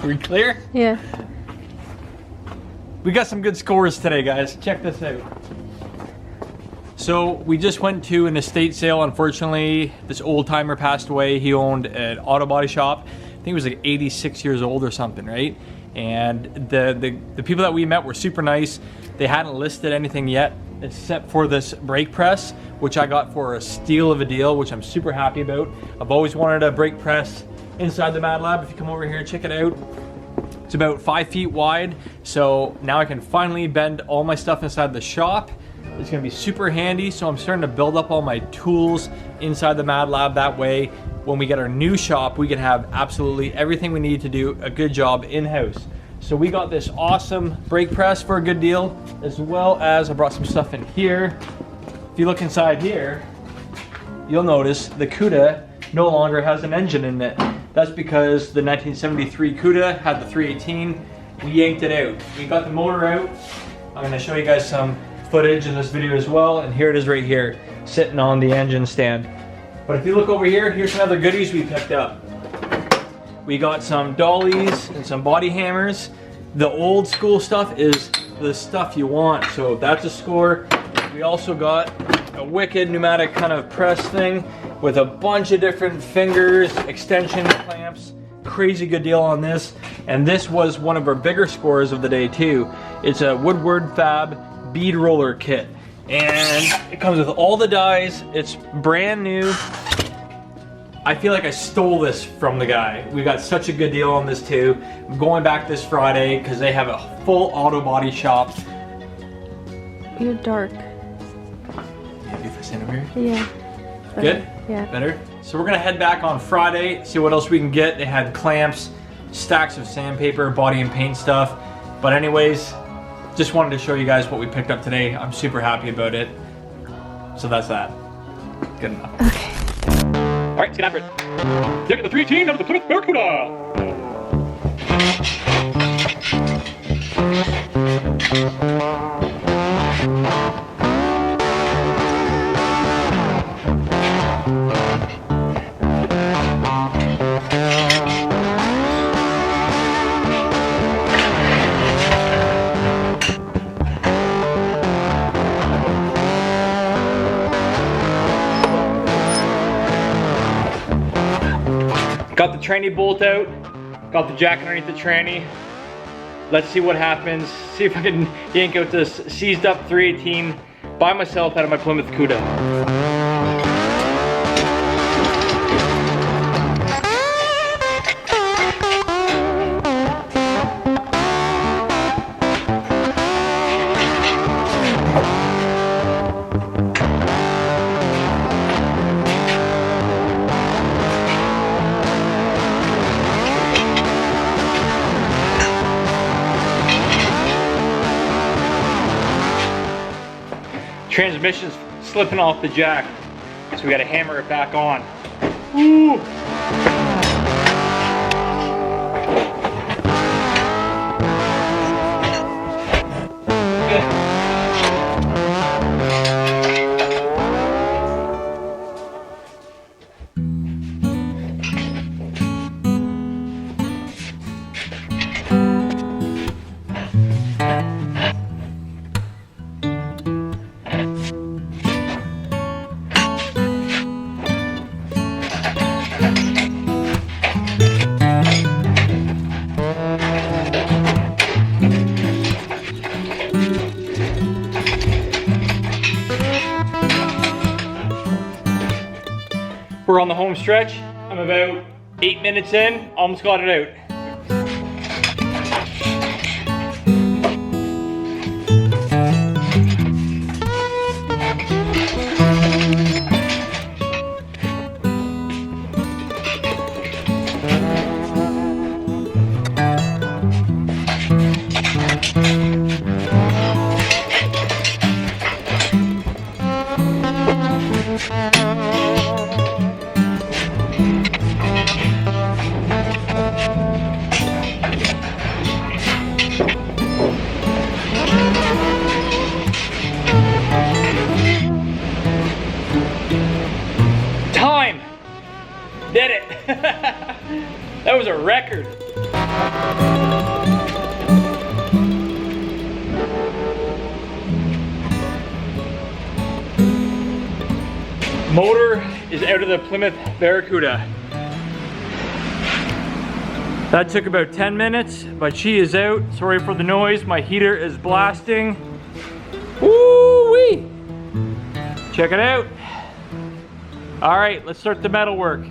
We clear? Yeah. We got some good scores today, guys. Check this out. So we just went to an estate sale. Unfortunately, this old timer passed away. He owned an auto body shop. I think he was like 86 years old or something, right? And the people that we met were super nice. They hadn't listed anything yet except for this brake press, which I got for a steal of a deal, which I'm super happy about. I've always wanted a brake press inside the Mad Lab. If you come over here, check it out. It's about 5 feet wide, so now I can finally bend all my stuff inside the shop. It's gonna be super handy, so I'm starting to build up all my tools inside the Mad Lab. That way, when we get our new shop, we can have absolutely everything we need to do a good job in-house. So we got this awesome brake press for a good deal, as well as I brought some stuff in here. If you look inside here, you'll notice the Cuda no longer has an engine in it. That's because the 1973 Cuda had the 318. We yanked it out. We got the motor out. I'm gonna show you guys some footage in this video as well, and here it is right here, sitting on the engine stand. But if you look over here, here's some other goodies we picked up. We got some dollies and some body hammers. The old school stuff is the stuff you want, so that's a score. We also got a wicked pneumatic kind of press thing with a bunch of different fingers, extension clamps. Crazy good deal on this. And this was one of our bigger scores of the day too. It's a Woodward Fab bead roller kit. And it comes with all the dies. It's brand new. I feel like I stole this from the guy. We got such a good deal on this too. I'm going back this Friday because they have a full auto body shop. You're dark. Yeah, get this in over here. Yeah. Better. Good? Yeah. Better? So we're gonna head back on Friday, see what else we can get. They had clamps, stacks of sandpaper, body and paint stuff. But anyways, just wanted to show you guys what we picked up today. I'm super happy about it. So that's that. Good enough. Okay. All right, let's get after it. Look at the 318 of the Plymouth Barracuda. Got the tranny bolt out, got the jack underneath the tranny. Let's see what happens. See if I can yank out this seized up 318 by myself out of my Plymouth Cuda. Transmission's slipping off the jack, so we gotta hammer it back on. Ooh. We're on the home stretch. I'm about 8 minutes in, almost got it out. Did it! That was a record. Motor is out of the Plymouth Barracuda. That took about 10 minutes, but she is out. Sorry for the noise, my heater is blasting. Woo-wee! Check it out. All right, let's start the metal work.